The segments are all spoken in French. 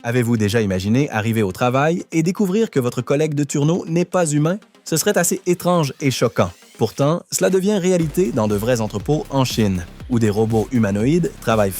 Avez-vous déjà imaginé arriver au travail et découvrir que votre collègue de turneau n'est pas humain? Ce serait assez étrange et choquant. Pourtant, cela devient réalité dans de vrais entrepôts en Chine, où des robots humanoïdes travaillent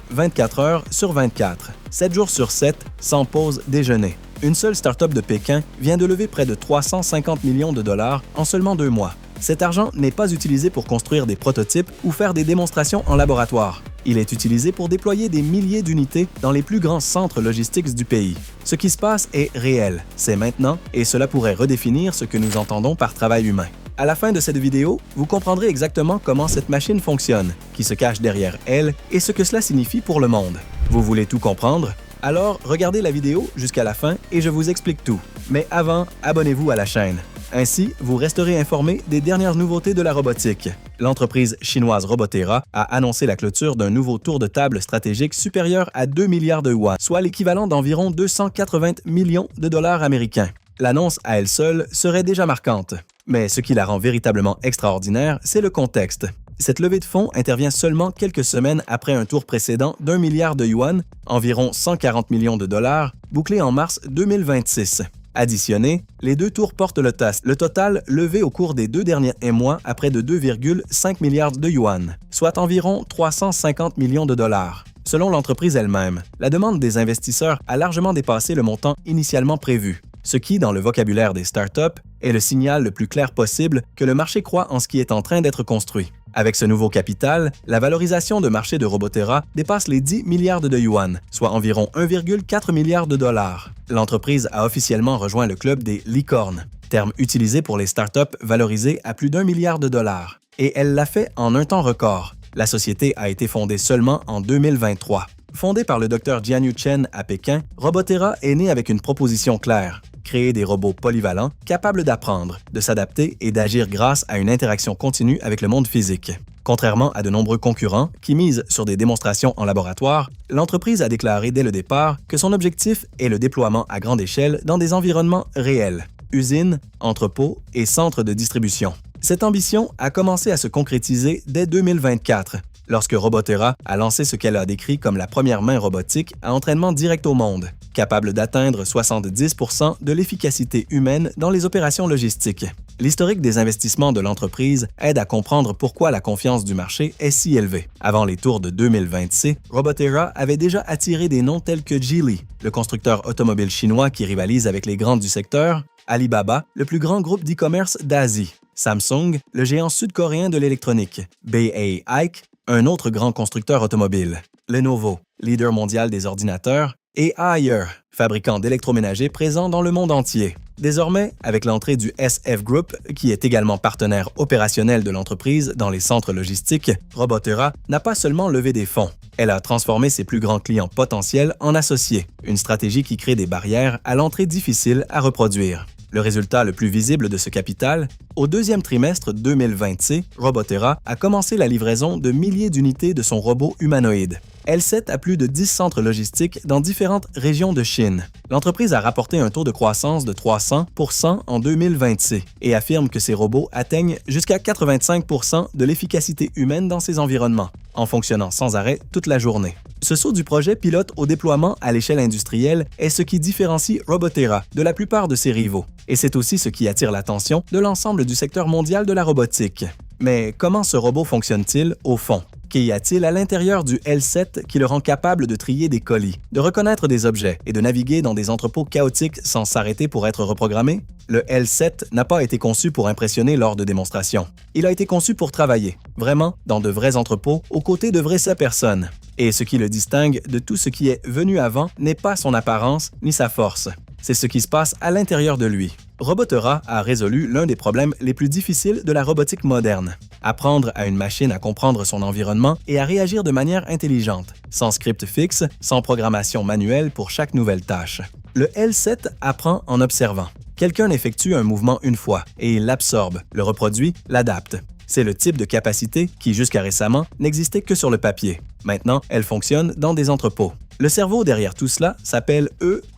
24 heures sur 24, 7 jours sur 7, sans pause déjeuner. Une seule start-up de Pékin vient de lever près de 350 millions de dollars en seulement 2 mois. Cet argent n'est pas utilisé pour construire des prototypes ou faire des démonstrations en laboratoire. Il est utilisé pour déployer des milliers d'unités dans les plus grands centres logistiques du pays. Ce qui se passe est réel, c'est maintenant, et cela pourrait redéfinir ce que nous entendons par travail humain. À la fin de cette vidéo, vous comprendrez exactement comment cette machine fonctionne, qui se cache derrière elle et ce que cela signifie pour le monde. Vous voulez tout comprendre? Alors, regardez la vidéo jusqu'à la fin et je vous explique tout. Mais avant, abonnez-vous à la chaîne. Ainsi, vous resterez informé des dernières nouveautés de la robotique. L'entreprise chinoise Robotera a annoncé la clôture d'un nouveau tour de table stratégique supérieur à 2 milliards de yuan, soit l'équivalent d'environ 280 millions de dollars américains. L'annonce à elle seule serait déjà marquante. Mais ce qui la rend véritablement extraordinaire, c'est le contexte. Cette levée de fonds intervient seulement quelques semaines après un tour précédent d'1 milliard de yuan, environ 140 millions de dollars, bouclé en mars 2026. Additionnés, les deux tours portent le total levé au cours des 2 derniers mois à près de 2,5 milliards de yuan, soit environ 350 millions de dollars. Selon l'entreprise elle-même, la demande des investisseurs a largement dépassé le montant initialement prévu, ce qui, dans le vocabulaire des startups, est le signal le plus clair possible que le marché croit en ce qui est en train d'être construit. Avec ce nouveau capital, la valorisation de marché de Robotera dépasse les 10 milliards de yuan, soit environ 1,4 milliard de dollars. L'entreprise a officiellement rejoint le club des licornes, terme utilisé pour les startups valorisées à plus d'1 milliard de dollars. Et elle l'a fait en un temps record. La société a été fondée seulement en 2023. Fondée par le Dr Jianyu Chen à Pékin, Robotera est née avec une proposition claire: créer des robots polyvalents, capables d'apprendre, de s'adapter et d'agir grâce à une interaction continue avec le monde physique. Contrairement à de nombreux concurrents qui misent sur des démonstrations en laboratoire, l'entreprise a déclaré dès le départ que son objectif est le déploiement à grande échelle dans des environnements réels, usines, entrepôts et centres de distribution. Cette ambition a commencé à se concrétiser dès 2024, lorsque Robotera a lancé ce qu'elle a décrit comme la première main robotique à entraînement direct au monde, capable d'atteindre 70% de l'efficacité humaine dans les opérations logistiques. L'historique des investissements de l'entreprise aide à comprendre pourquoi la confiance du marché est si élevée. Avant les tours de 2026, Robotera avait déjà attiré des noms tels que Geely, le constructeur automobile chinois qui rivalise avec les grands du secteur, Alibaba, le plus grand groupe d'e-commerce d'Asie, Samsung, le géant sud-coréen de l'électronique, BAIC, un autre grand constructeur automobile, Lenovo, leader mondial des ordinateurs, et Haier, fabricant d'électroménagers présent dans le monde entier. Désormais, avec l'entrée du SF Group, qui est également partenaire opérationnel de l'entreprise dans les centres logistiques, Robotera n'a pas seulement levé des fonds. Elle a transformé ses plus grands clients potentiels en associés, une stratégie qui crée des barrières à l'entrée difficiles à reproduire. Le résultat le plus visible de ce capital, au deuxième trimestre 2026, Robotera a commencé la livraison de milliers d'unités de son robot humanoïde. L7 a plus de 10 centres logistiques dans différentes régions de Chine. L'entreprise a rapporté un taux de croissance de 300% en 2026 et affirme que ses robots atteignent jusqu'à 85% de l'efficacité humaine dans ces environnements, en fonctionnant sans arrêt toute la journée. Ce saut du projet pilote au déploiement à l'échelle industrielle est ce qui différencie Robotera de la plupart de ses rivaux. Et c'est aussi ce qui attire l'attention de l'ensemble du secteur mondial de la robotique. Mais comment ce robot fonctionne-t-il au fond? Qu'y a-t-il à l'intérieur du L7 qui le rend capable de trier des colis, de reconnaître des objets et de naviguer dans des entrepôts chaotiques sans s'arrêter pour être reprogrammé? Le L7 n'a pas été conçu pour impressionner lors de démonstrations. Il a été conçu pour travailler, vraiment, dans de vrais entrepôts, aux côtés de vraies personnes. Et ce qui le distingue de tout ce qui est venu avant n'est pas son apparence ni sa force. C'est ce qui se passe à l'intérieur de lui. Robotera a résolu l'un des problèmes les plus difficiles de la robotique moderne. Apprendre à une machine à comprendre son environnement et à réagir de manière intelligente, sans script fixe, sans programmation manuelle pour chaque nouvelle tâche. Le L7 apprend en observant. Quelqu'un effectue un mouvement une fois et il l'absorbe, le reproduit, l'adapte. C'est le type de capacité qui, jusqu'à récemment, n'existait que sur le papier. Maintenant, elle fonctionne dans des entrepôts. Le cerveau derrière tout cela s'appelle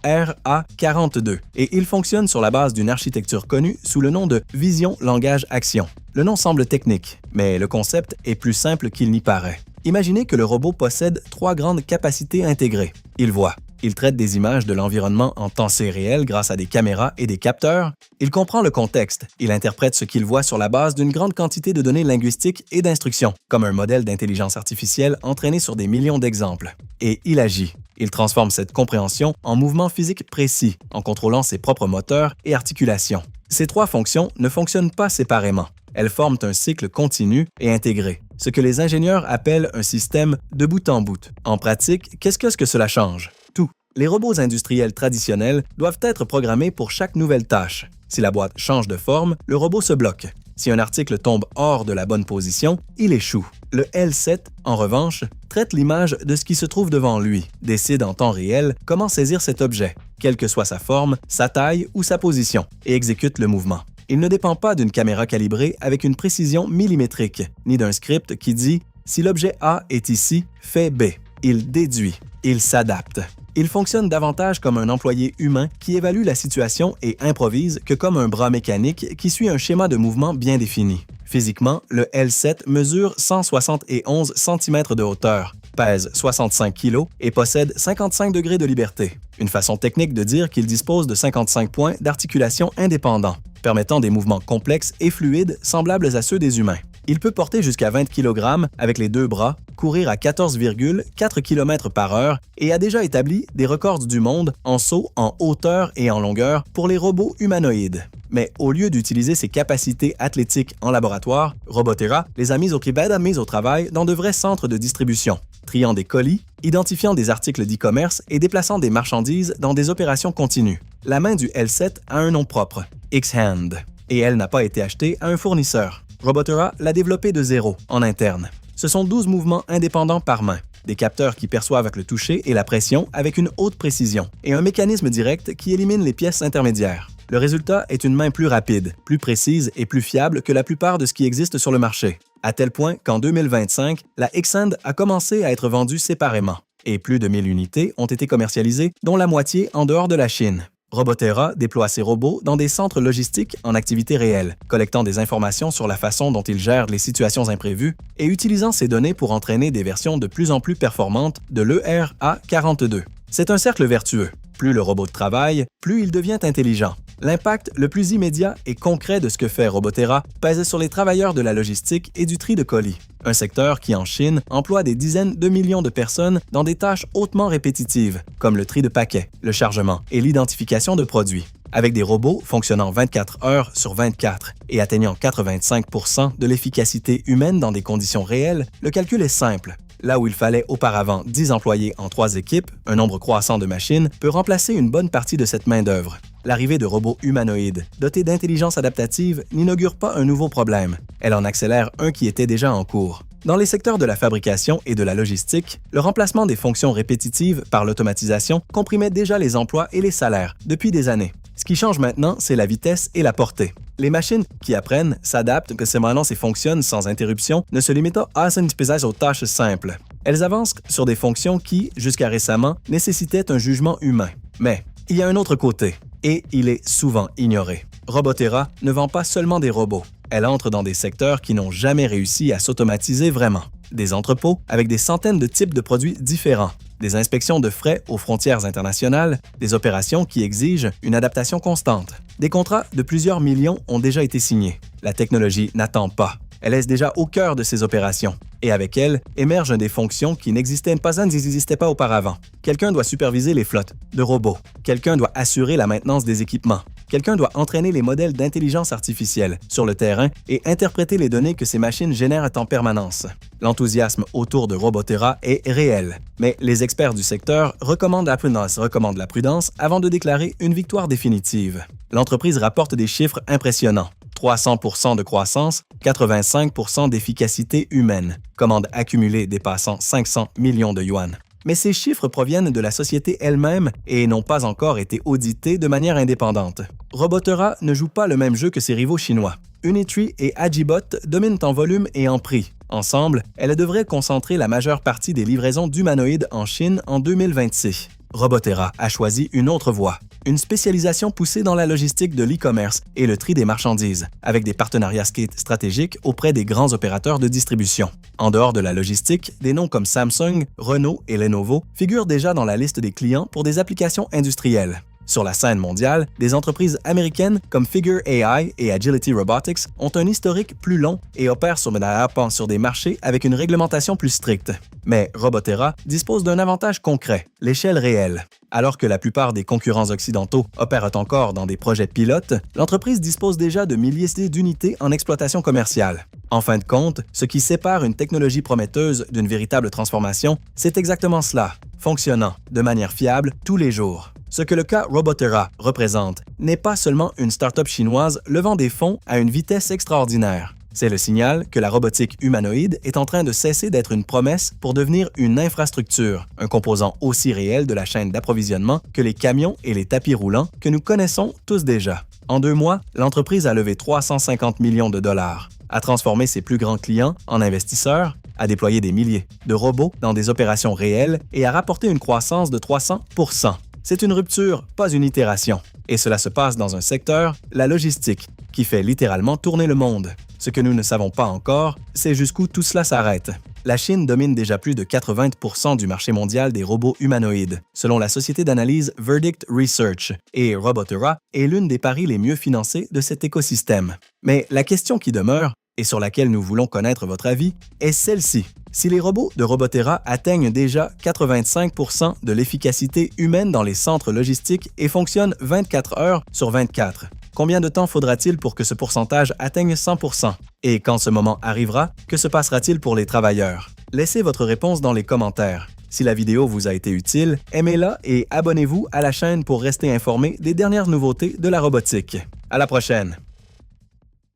ERA42 et il fonctionne sur la base d'une architecture connue sous le nom de Vision Langage Action. Le nom semble technique, mais le concept est plus simple qu'il n'y paraît. Imaginez que le robot possède 3 grandes capacités intégrées. Il voit, Il traite des images de l'environnement en temps réel grâce à des caméras et des capteurs. Il comprend le contexte. Il interprète ce qu'il voit sur la base d'une grande quantité de données linguistiques et d'instructions, comme un modèle d'intelligence artificielle entraîné sur des millions d'exemples. Et il agit. Il transforme cette compréhension en mouvements physiques précis, en contrôlant ses propres moteurs et articulations. Ces trois fonctions ne fonctionnent pas séparément. Elles forment un cycle continu et intégré, ce que les ingénieurs appellent un système de bout en bout. En pratique, qu'est-ce que cela change? Tout. Les robots industriels traditionnels doivent être programmés pour chaque nouvelle tâche. Si la boîte change de forme, le robot se bloque. Si un article tombe hors de la bonne position, il échoue. Le L7, en revanche, traite l'image de ce qui se trouve devant lui, décide en temps réel comment saisir cet objet, quelle que soit sa forme, sa taille ou sa position, et exécute le mouvement. Il ne dépend pas d'une caméra calibrée avec une précision millimétrique, ni d'un script qui dit « si l'objet A est ici, fais B ». Il déduit, il s'adapte. Il fonctionne davantage comme un employé humain qui évalue la situation et improvise que comme un bras mécanique qui suit un schéma de mouvement bien défini. Physiquement, le L7 mesure 171 cm de hauteur, pèse 65 kg et possède 55 degrés de liberté. Une façon technique de dire qu'il dispose de 55 points d'articulation indépendants, permettant des mouvements complexes et fluides semblables à ceux des humains. Il peut porter jusqu'à 20 kg avec les deux bras, courir à 14,4 km/h et a déjà établi des records du monde en saut en hauteur et en longueur pour les robots humanoïdes. Mais au lieu d'utiliser ses capacités athlétiques en laboratoire, Robotera les a mis au travail dans de vrais centres de distribution, triant des colis, identifiant des articles d'e-commerce et déplaçant des marchandises dans des opérations continues. La main du L7 a un nom propre, X-Hand, et elle n'a pas été achetée à un fournisseur. Robotera l'a développée de zéro, en interne. Ce sont 12 mouvements indépendants par main, des capteurs qui perçoivent avec le toucher et la pression avec une haute précision, et un mécanisme direct qui élimine les pièces intermédiaires. Le résultat est une main plus rapide, plus précise et plus fiable que la plupart de ce qui existe sur le marché, à tel point qu'en 2025, la X-Hand a commencé à être vendue séparément, et plus de 1000 unités ont été commercialisées, dont la moitié en dehors de la Chine. Robotera déploie ses robots dans des centres logistiques en activité réelle, collectant des informations sur la façon dont ils gèrent les situations imprévues et utilisant ces données pour entraîner des versions de plus en plus performantes de l'ERA42. C'est un cercle vertueux. Plus le robot travaille, plus il devient intelligent. L'impact le plus immédiat et concret de ce que fait Robotera pèse sur les travailleurs de la logistique et du tri de colis, un secteur qui en Chine emploie des dizaines de millions de personnes dans des tâches hautement répétitives, comme le tri de paquets, le chargement et l'identification de produits. Avec des robots fonctionnant 24 heures sur 24 et atteignant 85% de l'efficacité humaine dans des conditions réelles, le calcul est simple. Là où il fallait auparavant 10 employés en 3 équipes, un nombre croissant de machines peut remplacer une bonne partie de cette main-d'œuvre. L'arrivée de robots humanoïdes, dotés d'intelligence adaptative, n'inaugure pas un nouveau problème. Elle en accélère un qui était déjà en cours. Dans les secteurs de la fabrication et de la logistique, le remplacement des fonctions répétitives par l'automatisation comprimait déjà les emplois et les salaires depuis des années. Ce qui change maintenant, c'est la vitesse et la portée. Les machines qui apprennent, s'adaptent, permanent et fonctionnent sans interruption ne se limitent pas à aux tâches simples. Elles avancent sur des fonctions qui, jusqu'à récemment, nécessitaient un jugement humain. Mais il y a un autre côté, et il est souvent ignoré. Robotera ne vend pas seulement des robots. Elle entre dans des secteurs qui n'ont jamais réussi à s'automatiser vraiment. Des entrepôts avec des centaines de types de produits différents, des inspections de frais aux frontières internationales, des opérations qui exigent une adaptation constante. Des contrats de plusieurs millions ont déjà été signés. La technologie n'attend pas. Elle est déjà au cœur de ces opérations. Et avec elle, émergent des fonctions qui n'existaient pas auparavant. Quelqu'un doit superviser les flottes de robots. Quelqu'un doit assurer la maintenance des équipements. Quelqu'un doit entraîner les modèles d'intelligence artificielle sur le terrain et interpréter les données que ces machines génèrent en permanence. L'enthousiasme autour de Robotera est réel, mais les experts du secteur recommandent la prudence avant de déclarer une victoire définitive. L'entreprise rapporte des chiffres impressionnants. 300% de croissance, 85% d'efficacité humaine, commandes accumulées dépassant 500 millions de yuan. Mais ces chiffres proviennent de la société elle-même et n'ont pas encore été audités de manière indépendante. Robotera ne joue pas le même jeu que ses rivaux chinois. Unitree et Agibot dominent en volume et en prix. Ensemble, elles devraient concentrer la majeure partie des livraisons d'humanoïdes en Chine en 2026. Robotera a choisi une autre voie, une spécialisation poussée dans la logistique de l'e-commerce et le tri des marchandises, avec des partenariats stratégiques auprès des grands opérateurs de distribution. En dehors de la logistique, des noms comme Samsung, Renault et Lenovo figurent déjà dans la liste des clients pour des applications industrielles. Sur la scène mondiale, des entreprises américaines comme Figure AI et Agility Robotics ont un historique plus long et opèrent sur des marchés avec une réglementation plus stricte. Mais Robotera dispose d'un avantage concret, l'échelle réelle. Alors que la plupart des concurrents occidentaux opèrent encore dans des projets pilotes, l'entreprise dispose déjà de milliers d'unités en exploitation commerciale. En fin de compte, ce qui sépare une technologie prometteuse d'une véritable transformation, c'est exactement cela, fonctionnant de manière fiable tous les jours. Ce que le cas Robotera représente n'est pas seulement une start-up chinoise levant des fonds à une vitesse extraordinaire. C'est le signal que la robotique humanoïde est en train de cesser d'être une promesse pour devenir une infrastructure, un composant aussi réel de la chaîne d'approvisionnement que les camions et les tapis roulants que nous connaissons tous déjà. En 2 mois, l'entreprise a levé 350 millions de dollars, a transformé ses plus grands clients en investisseurs, a déployé des milliers de robots dans des opérations réelles et a rapporté une croissance de 300%. C'est une rupture, pas une itération. Et cela se passe dans un secteur, la logistique, qui fait littéralement tourner le monde. Ce que nous ne savons pas encore, c'est jusqu'où tout cela s'arrête. La Chine domine déjà plus de 80% du marché mondial des robots humanoïdes, selon la société d'analyse Verdict Research, et Robotera est l'une des paris les mieux financés de cet écosystème. Mais la question qui demeure, et sur laquelle nous voulons connaître votre avis, est celle-ci. Si les robots de Robotera atteignent déjà 85% de l'efficacité humaine dans les centres logistiques et fonctionnent 24 heures sur 24, combien de temps faudra-t-il pour que ce pourcentage atteigne 100%? Et quand ce moment arrivera, que se passera-t-il pour les travailleurs? Laissez votre réponse dans les commentaires. Si la vidéo vous a été utile, aimez-la et abonnez-vous à la chaîne pour rester informé des dernières nouveautés de la robotique. À la prochaine!